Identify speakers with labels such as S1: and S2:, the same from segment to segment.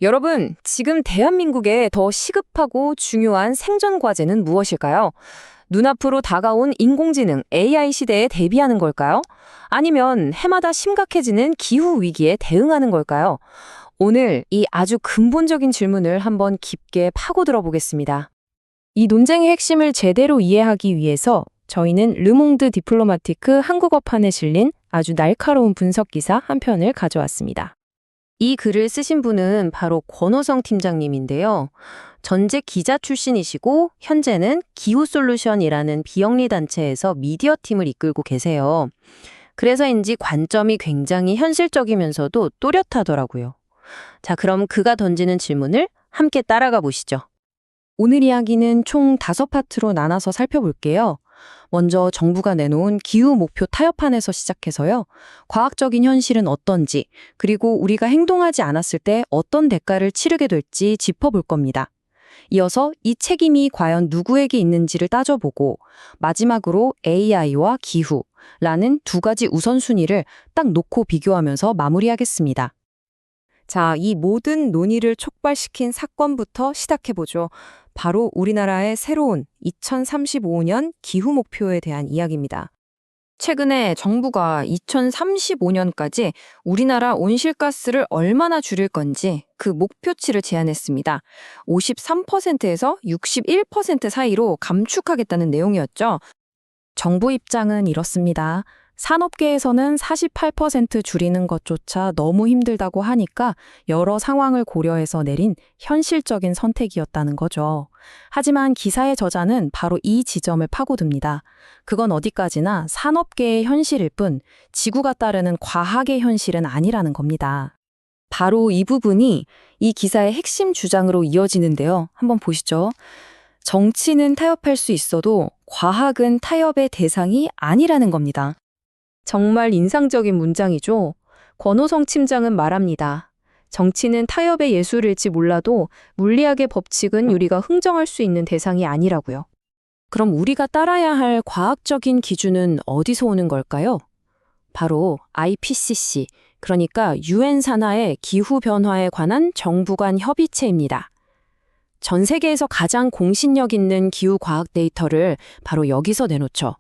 S1: 여러분, 지금 대한민국에 더 시급하고 중요한 생존 과제는 무엇일까요? 눈앞으로 다가온 인공지능 AI 시대에 대비하는 걸까요? 아니면 해마다 심각해지는 기후 위기에 대응하는 걸까요? 오늘 이 아주 근본적인 질문을 한번 깊게 파고들어 보겠습니다. 이 논쟁의 핵심을 제대로 이해하기 위해서 저희는 르몽드 디플로마티크 한국어판에 실린 아주 날카로운 분석 기사 한 편을 가져왔습니다. 이 글을 쓰신 분은 바로 권호성 팀장님인데요. 전직 기자 출신이시고 현재는 기후솔루션이라는 비영리 단체에서 미디어 팀을 이끌고 계세요. 그래서인지 관점이 굉장히 현실적이면서도 또렷하더라고요. 자, 그럼 그가 던지는 질문을 함께 따라가 보시죠. 오늘 이야기는 총 5파트로 나눠서 살펴볼게요. 먼저 정부가 내놓은 기후 목표 타협안에서 시작해서요. 과학적인 현실은 어떤지, 그리고 우리가 행동하지 않았을 때 어떤 대가를 치르게 될지 짚어볼 겁니다. 이어서 이 책임이 과연 누구에게 있는지를 따져보고 마지막으로 AI와 기후라는 두 가지 우선순위를 딱 놓고 비교하면서 마무리하겠습니다. 자, 이 모든 논의를 촉발시킨 사건부터 시작해보죠. 바로 우리나라의 새로운 2035년 기후 목표에 대한 이야기입니다. 최근에 정부가 2035년까지 우리나라 온실가스를 얼마나 줄일 건지 그 목표치를 제안했습니다. 53%에서 61% 사이로 감축하겠다는 내용이었죠. 정부 입장은 이렇습니다. 산업계에서는 48% 줄이는 것조차 너무 힘들다고 하니까 여러 상황을 고려해서 내린 현실적인 선택이었다는 거죠. 하지만 기사의 저자는 바로 이 지점을 파고듭니다. 그건 어디까지나 산업계의 현실일 뿐 지구가 따르는 과학의 현실은 아니라는 겁니다. 바로 이 부분이 이 기사의 핵심 주장으로 이어지는데요. 한번 보시죠. 정치는 타협할 수 있어도 과학은 타협의 대상이 아니라는 겁니다. 정말 인상적인 문장이죠. 권호성 팀장은 말합니다. 정치는 타협의 예술일지 몰라도 물리학의 법칙은 우리가 흥정할 수 있는 대상이 아니라고요. 그럼 우리가 따라야 할 과학적인 기준은 어디서 오는 걸까요? 바로 IPCC, 그러니까 유엔 산하의 기후변화에 관한 정부 간 협의체입니다. 전 세계에서 가장 공신력 있는 기후과학 데이터를 바로 여기서 내놓죠.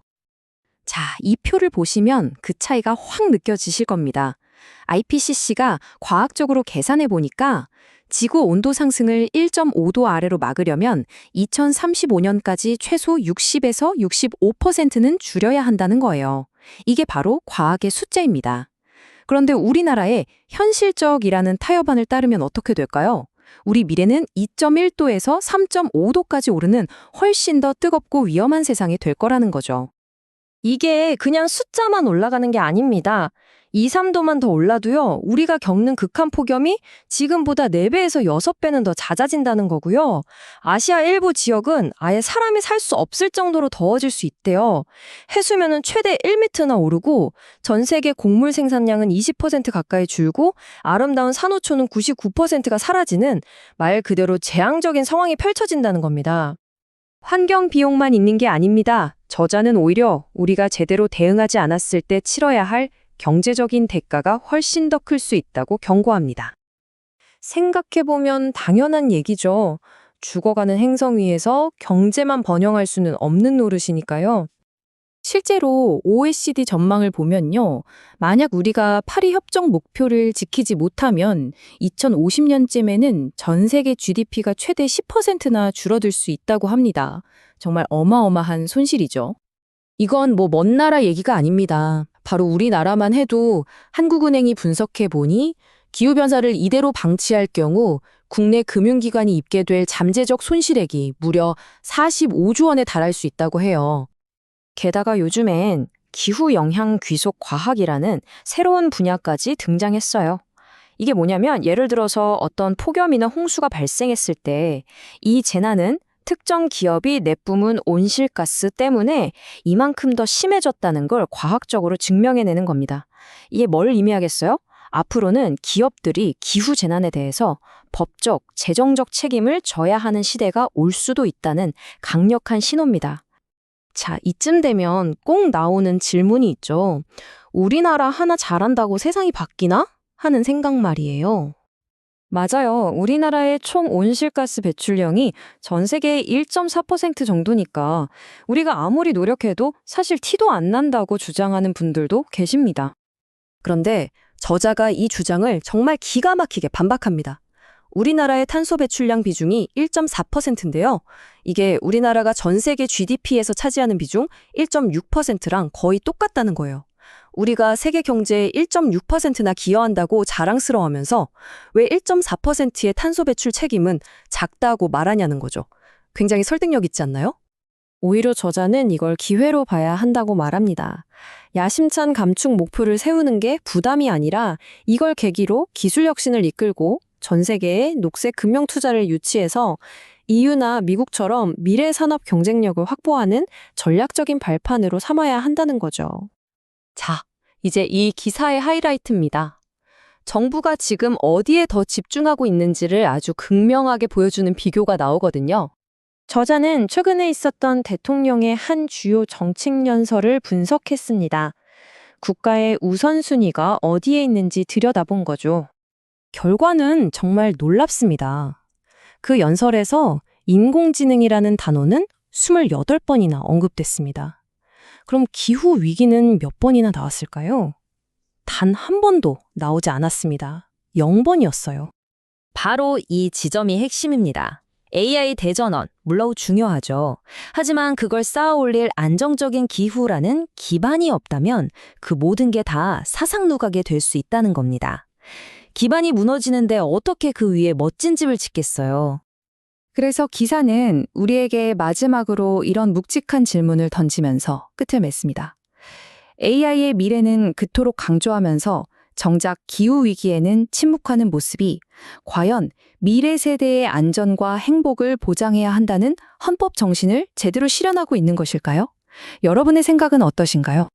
S1: 자, 이 표를 보시면 그 차이가 확 느껴지실 겁니다. IPCC가 과학적으로 계산해 보니까 지구 온도 상승을 1.5도 아래로 막으려면 2035년까지 최소 60에서 65%는 줄여야 한다는 거예요. 이게 바로 과학의 숫자입니다. 그런데 우리나라의 현실적이라는 타협안을 따르면 어떻게 될까요? 우리 미래는 2.1도에서 3.5도까지 오르는 훨씬 더 뜨겁고 위험한 세상이 될 거라는 거죠. 이게 그냥 숫자만 올라가는 게 아닙니다. 2, 3도만 더 올라도요, 우리가 겪는 극한 폭염이 지금보다 4배에서 6배는 더 잦아진다는 거고요. 아시아 일부 지역은 아예 사람이 살 수 없을 정도로 더워질 수 있대요. 해수면은 최대 1m나 오르고, 전 세계 곡물 생산량은 20% 가까이 줄고, 아름다운 산호초는 99%가 사라지는 말 그대로 재앙적인 상황이 펼쳐진다는 겁니다. 환경 비용만 있는 게 아닙니다. 저자는 오히려 우리가 제대로 대응하지 않았을 때 치러야 할 경제적인 대가가 훨씬 더 클 수 있다고 경고합니다. 생각해보면 당연한 얘기죠. 죽어가는 행성 위에서 경제만 번영할 수는 없는 노릇이니까요. 실제로 OECD 전망을 보면요. 만약 우리가 파리 협정 목표를 지키지 못하면 2050년쯤에는 전 세계 GDP가 최대 10%나 줄어들 수 있다고 합니다. 정말 어마어마한 손실이죠. 이건 먼 나라 얘기가 아닙니다. 바로 우리나라만 해도 한국은행이 분석해 보니 기후변화를 이대로 방치할 경우 국내 금융기관이 입게 될 잠재적 손실액이 무려 45조 원에 달할 수 있다고 해요. 게다가 요즘엔 기후 영향 귀속 과학이라는 새로운 분야까지 등장했어요. 이게 뭐냐면 예를 들어서 어떤 폭염이나 홍수가 발생했을 때 이 재난은 특정 기업이 내뿜은 온실가스 때문에 이만큼 더 심해졌다는 걸 과학적으로 증명해내는 겁니다. 이게 뭘 의미하겠어요? 앞으로는 기업들이 기후 재난에 대해서 법적, 재정적 책임을 져야 하는 시대가 올 수도 있다는 강력한 신호입니다. 자, 이쯤 되면 꼭 나오는 질문이 있죠. 우리나라 하나 잘한다고 세상이 바뀌나? 하는 생각 말이에요. 맞아요. 우리나라의 총 온실가스 배출량이 전 세계의 1.4% 정도니까 우리가 아무리 노력해도 사실 티도 안 난다고 주장하는 분들도 계십니다.
S2: 그런데 저자가 이 주장을 정말 기가 막히게 반박합니다. 우리나라의 탄소 배출량 비중이 1.4%인데요. 이게 우리나라가 전 세계 GDP에서 차지하는 비중 1.6%랑 거의 똑같다는 거예요. 우리가 세계 경제의 1.6%나 기여한다고 자랑스러워하면서 왜 1.4%의 탄소 배출 책임은 작다고 말하냐는 거죠. 굉장히 설득력 있지 않나요?
S1: 오히려 저자는 이걸 기회로 봐야 한다고 말합니다. 야심찬 감축 목표를 세우는 게 부담이 아니라 이걸 계기로 기술 혁신을 이끌고 전 세계에 녹색 금융 투자를 유치해서 EU나 미국처럼 미래 산업 경쟁력을 확보하는 전략적인 발판으로 삼아야 한다는 거죠. 자, 이제 이 기사의 하이라이트입니다. 정부가 지금 어디에 더 집중하고 있는지를 아주 극명하게 보여주는 비교가 나오거든요. 저자는 최근에 있었던 대통령의 한 주요 정책 연설을 분석했습니다. 국가의 우선순위가 어디에 있는지 들여다본 거죠. 결과는 정말 놀랍습니다. 그 연설에서 인공지능이라는 단어는 28번이나 언급됐습니다. 그럼 기후 위기는 몇 번이나 나왔을까요? 단 한 번도 나오지 않았습니다. 0번이었어요. 바로 이 지점이 핵심입니다. AI 대전원, 물론 중요하죠. 하지만 그걸 쌓아 올릴 안정적인 기후라는 기반이 없다면 그 모든 게 다 사상누각이 될 수 있다는 겁니다. 기반이 무너지는데 어떻게 그 위에 멋진 집을 짓겠어요? 그래서 기사는 우리에게 마지막으로 이런 묵직한 질문을 던지면서 끝을 맺습니다. AI의 미래는 그토록 강조하면서 정작 기후위기에는 침묵하는 모습이 과연 미래 세대의 안전과 행복을 보장해야 한다는 헌법 정신을 제대로 실현하고 있는 것일까요? 여러분의 생각은 어떠신가요?